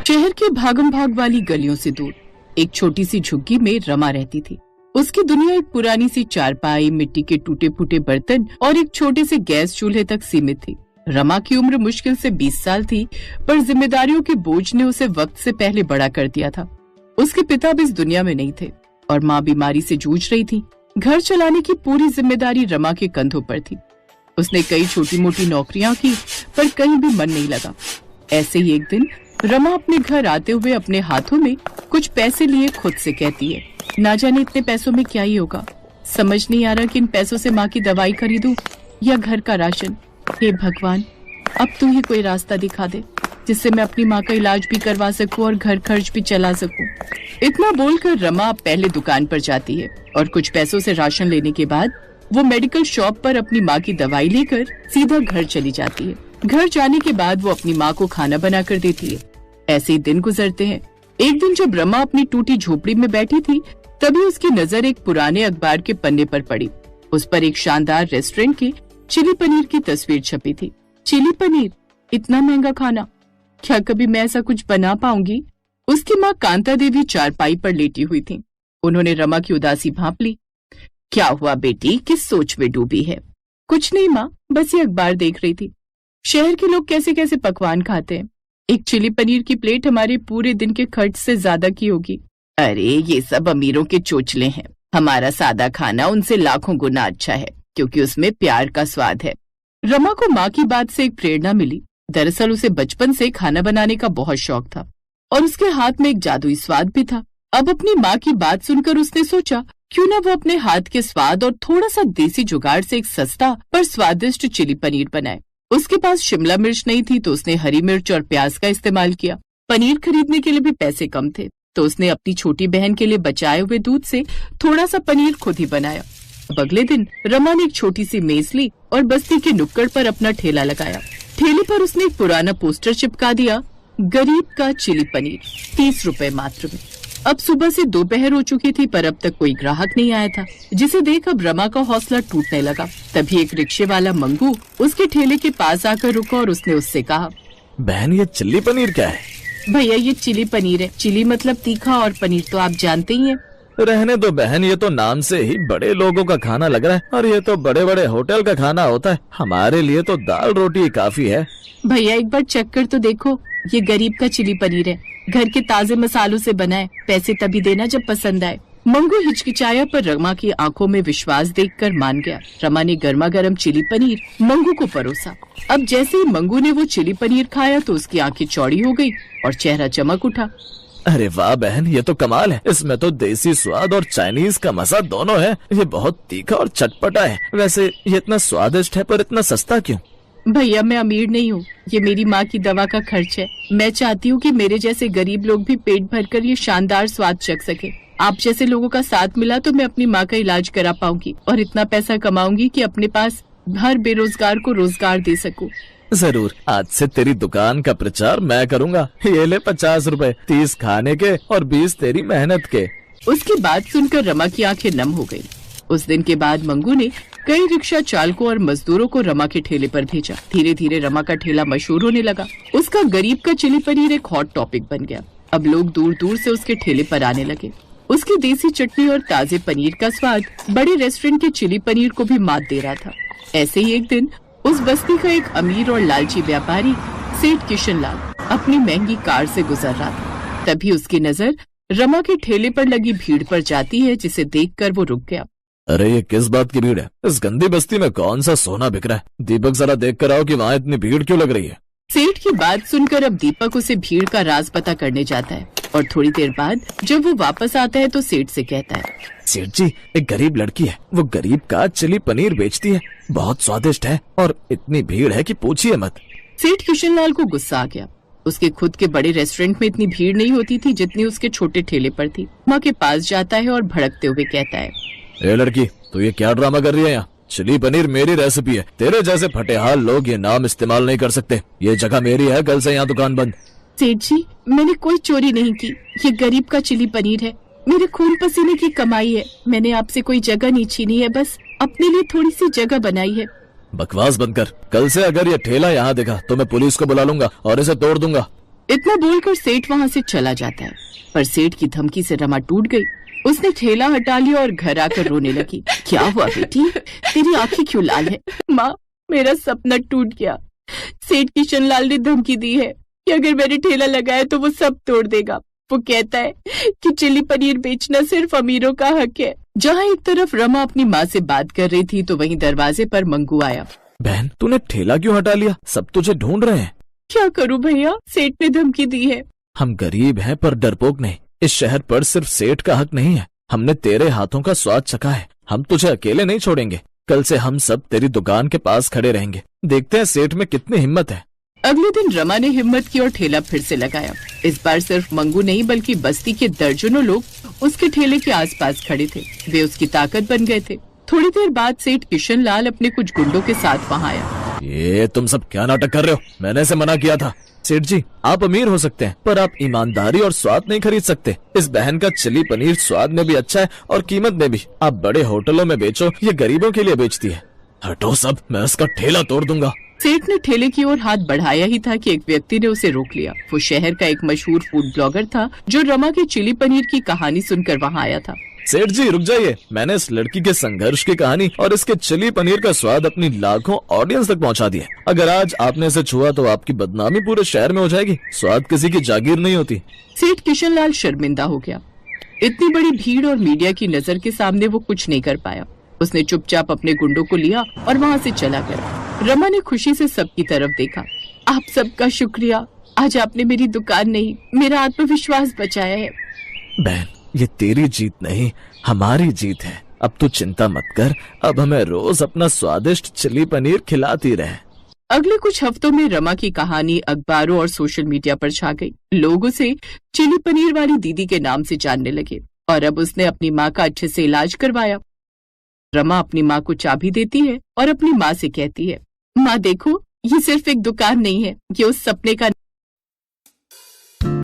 शहर के भागम भाग वाली गलियों से दूर एक छोटी सी झुग्गी में रमा रहती थी। उसकी दुनिया एक पुरानी सी चारपाई, मिट्टी के टूटे फूटे बर्तन और एक छोटे से गैस चूल्हे तक सीमित थी। रमा की उम्र मुश्किल से 20 साल थी, पर जिम्मेदारियों के बोझ ने उसे वक्त से पहले बड़ा कर दिया था। उसके पिता भी इस दुनिया में नहीं थे और माँ बीमारी से जूझ रही थी। घर चलाने की पूरी जिम्मेदारी रमा के कंधों पर थी। उसने कई छोटी मोटी नौकरियां की, पर कहीं भी मन नहीं लगा। ऐसे ही एक दिन रमा अपने घर आते हुए अपने हाथों में कुछ पैसे लिए खुद से कहती है, ना जाने इतने पैसों में क्या ही होगा। समझ नहीं आ रहा कि इन पैसों से माँ की दवाई खरीदूं या घर का राशन। हे भगवान, अब तू ही कोई रास्ता दिखा दे जिससे मैं अपनी माँ का इलाज भी करवा सकूं और घर खर्च भी चला सकूं। इतना बोलकर रमा पहले दुकान पर जाती है और कुछ पैसों से राशन लेने के बाद वो मेडिकल शॉप पर अपनी माँ की दवाई लेकर सीधा घर चली जाती है। घर जाने के बाद वो अपनी माँ को खाना बना कर देती है। ऐसे ही दिन गुजरते हैं। एक दिन जब रमा अपनी टूटी झोपड़ी में बैठी थी, तभी उसकी नजर एक पुराने अखबार के पन्ने पर पड़ी। उस पर एक शानदार रेस्टोरेंट की चिली पनीर की तस्वीर छपी थी। चिली पनीर, इतना महंगा खाना, क्या कभी मैं ऐसा कुछ बना पाऊंगी? उसकी माँ कांता देवी चारपाई पर लेटी हुई थी। उन्होंने रमा की उदासी भांप ली। क्या हुआ बेटी, किस सोच में डूबी है? कुछ नहीं माँ, बस ये अखबार देख रही थी। शहर के लोग कैसे कैसे पकवान खाते हैं। एक चिली पनीर की प्लेट हमारे पूरे दिन के खर्च से ज्यादा की होगी। अरे ये सब अमीरों के चोचले हैं। हमारा सादा खाना उनसे लाखों गुना अच्छा है, क्योंकि उसमें प्यार का स्वाद है। रमा को माँ की बात से एक प्रेरणा मिली। दरअसल उसे बचपन से खाना बनाने का बहुत शौक था और उसके हाथ में एक जादुई स्वाद भी था। अब अपनी माँ की बात सुनकर उसने सोचा, क्यों ना वो अपने हाथ के स्वाद और थोड़ा सा देसी जुगाड़ से एक सस्ता पर स्वादिष्ट चिली पनीर बनाए। उसके पास शिमला मिर्च नहीं थी, तो उसने हरी मिर्च और प्याज का इस्तेमाल किया। पनीर खरीदने के लिए भी पैसे कम थे, तो उसने अपनी छोटी बहन के लिए बचाए हुए दूध से थोड़ा सा पनीर खुद ही बनाया। अब अगले दिन रमा ने एक छोटी सी मेज ली और बस्ती के नुक्कड़ पर अपना ठेला लगाया। ठेले पर उसने एक पुराना पोस्टर चिपका दिया, गरीब का चिली पनीर, 30 रुपए मात्र में। अब सुबह से दोपहर हो चुकी थी, पर अब तक कोई ग्राहक नहीं आया था, जिसे देख अब रमा का हौसला टूटने लगा। तभी एक रिक्शे वाला मंगू उसके ठेले के पास आकर रुका और उसने उससे कहा, बहन ये चिल्ली पनीर क्या है? भैया ये चिली पनीर है। चिली मतलब तीखा और पनीर तो आप जानते ही हैं। रहने दो बहन, ये तो नाम से ही बड़े लोगों का खाना लग रहा है और ये तो बड़े बड़े होटल का खाना होता है। हमारे लिए तो दाल रोटी काफी है। भैया एक बार चख कर तो देखो, ये गरीब का चिली पनीर है, घर के ताजे मसालों से बना है। पैसे तभी देना जब पसंद आए। मंगू हिचकिचाया, पर रमा की आंखों में विश्वास देखकर मान गया। रमा ने गर्मा गर्म चिली पनीर मंगू को परोसा। अब जैसे ही मंगू ने वो चिली पनीर खाया तो उसकी आंखें चौड़ी हो गई और चेहरा चमक उठा। अरे वाह बहन, ये तो कमाल है। इसमें तो देसी स्वाद और चाइनीज का मजा दोनों है। ये बहुत तीखा और चटपटा है। वैसे ये इतना स्वादिष्ट है, पर इतना सस्ता क्यों? भैया मैं अमीर नहीं हूँ, ये मेरी माँ की दवा का खर्च है। मैं चाहती हूँ कि मेरे जैसे गरीब लोग भी पेट भरकर ये शानदार स्वाद चख सके। आप जैसे लोगों का साथ मिला तो मैं अपनी माँ का इलाज करा पाऊंगी और इतना पैसा कमाऊंगी कि अपने पास हर बेरोजगार को रोजगार दे सकूं। जरूर, आज से तेरी दुकान का प्रचार मैं करूँगा। ये ले 50 रुपए, 30 खाने के और 20 तेरी मेहनत के। उसकी बात सुनकर रमा की आंखें नम हो गयी। उस दिन के बाद मंगू ने कई रिक्शा चालकों और मजदूरों को रमा के ठेले पर भेजा। धीरे धीरे रमा का ठेला मशहूर होने लगा। उसका गरीब का चिली पनीर एक हॉट टॉपिक बन गया। अब लोग दूर दूर से उसके ठेले पर आने लगे। उसकी देसी चटनी और ताजे पनीर का स्वाद बड़े रेस्टोरेंट के चिली पनीर को भी मात दे रहा था। ऐसे ही एक दिन उस बस्ती का एक अमीर और लालची व्यापारी सेठ किशन लाल अपनी महंगी कार से गुजर रहा था। तभी उसकी नजर रमा के ठेले पर लगी भीड़ पर जाती है, जिसे देखकर वो रुक गया। अरे ये किस बात की भीड़ है? इस गंदी बस्ती में कौन सा सोना बिक रहा है? दीपक जरा देख कर आओ कि वहाँ इतनी भीड़ क्यों लग रही है। सेठ की बात सुनकर अब दीपक उसे भीड़ का राज पता करने जाता है और थोड़ी देर बाद जब वो वापस आता है तो सेठ से कहता है, सेठ जी, एक गरीब लड़की है, वो गरीब का चिली पनीर बेचती है। बहुत स्वादिष्ट है और इतनी भीड़ है कि पूछिए मत। सेठ किशनलाल को गुस्सा आ गया। उसके खुद के बड़े रेस्टोरेंट में इतनी भीड़ नहीं होती थी जितनी उसके छोटे ठेले पर थी। माँ के पास जाता है और भड़कते हुए कहता है, ए लड़की, तू ये क्या ड्रामा कर रही है यहाँ? चिली पनीर मेरी रेसिपी है। तेरे जैसे फटेहाल लोग ये नाम इस्तेमाल नहीं कर सकते। ये जगह मेरी है, कल से यहाँ दुकान बंद। सेठ जी, मैंने कोई चोरी नहीं की। ये गरीब का चिली पनीर है, मेरे खून पसीने की कमाई है। मैंने आपसे कोई जगह नहीं छीनी है, बस अपने लिए थोड़ी सी जगह बनाई है। बकवास बंद कर। कल से अगर ये ठेला यहाँ दिखा तो मैं पुलिस को बुला लूंगा और इसे तोड़ दूंगा। इतना बोलकर सेठ वहाँ से चला जाता है, पर सेठ की धमकी से रमा टूट गई। उसने ठेला हटा लिया और घर आकर रोने लगी। क्या हुआ बेटी, तेरी आंखें क्यों लाल है? माँ, मेरा सपना टूट गया। सेठ किशन लाल ने धमकी दी है कि अगर मैंने ठेला लगाया तो वो सब तोड़ देगा। वो कहता है कि चिली पनीर बेचना सिर्फ अमीरों का हक है। जहाँ एक तरफ रमा अपनी माँ से बात कर रही थी तो वहीं दरवाजे पर मंगू आया। बहन, तूने ठेला क्यों हटा लिया? सब तुझे ढूंढ रहे हैं। क्या करूँ भैया, सेठ ने धमकी दी है। हम गरीब हैं पर डरपोक नहीं। इस शहर पर सिर्फ सेठ का हक नहीं है। हमने तेरे हाथों का स्वाद चखा है। हम तुझे अकेले नहीं छोड़ेंगे। कल से हम सब तेरी दुकान के पास खड़े रहेंगे। देखते हैं सेठ में कितनी हिम्मत है। अगले दिन रमा ने हिम्मत की और ठेला फिर से लगाया। इस बार सिर्फ मंगू नहीं बल्कि बस्ती के दर्जनों लोग उसके ठेले के आसपास खड़े थे। वे उसकी ताकत बन गए थे। थोड़ी देर बाद सेठ किशन लाल अपने कुछ गुंडों के साथ वहाँ आया। ये तुम सब क्या नाटक कर रहे हो? मैंने इसे मना किया था। सेठ जी, आप अमीर हो सकते हैं पर आप ईमानदारी और स्वाद नहीं खरीद सकते। इस बहन का चिली पनीर स्वाद में भी अच्छा है और कीमत में भी। आप बड़े होटलों में बेचो, ये गरीबों के लिए बेचती है। हटो सब, मैं उसका ठेला तोड़ दूंगा। सेठ ने ठेले की ओर हाथ बढ़ाया ही था कि एक व्यक्ति ने उसे रोक लिया। वो शहर का एक मशहूर फूड ब्लॉगर था जो रमा के चिली पनीर की कहानी सुनकर वहाँ आया था। सेठ जी रुक जाइए, मैंने इस लड़की के संघर्ष की कहानी और इसके चिली पनीर का स्वाद अपनी लाखों ऑडियंस तक पहुंचा दिया। अगर आज आपने इसे छुआ तो आपकी बदनामी पूरे शहर में हो जाएगी। स्वाद किसी की जागीर नहीं होती। सेठ किशन लाल शर्मिंदा हो गया। इतनी बड़ी भीड़ और मीडिया की नजर के सामने वो कुछ नहीं कर पाया। उसने चुपचाप अपने गुंडों को लिया और वहाँ से चला गया। रमा ने खुशी से सबकी तरफ देखा। आप सबका शुक्रिया, आज आपने मेरी दुकान नहीं मेरा आत्मविश्वास बचाया है। बहन, ये तेरी जीत नहीं हमारी जीत है। अब तू चिंता मत कर, अब हमें रोज अपना स्वादिष्ट चिली पनीर खिलाती रहे। अगले कुछ हफ्तों में रमा की कहानी अखबारों और सोशल मीडिया पर छा गई। लोग उसे चिली पनीर वाली दीदी के नाम से जानने लगे और अब उसने अपनी माँ का अच्छे से इलाज करवाया। रमा अपनी माँ को चाबी देती है और अपनी माँ से कहती है, माँ देखो, ये सिर्फ एक दुकान नहीं है, ये उस सपने का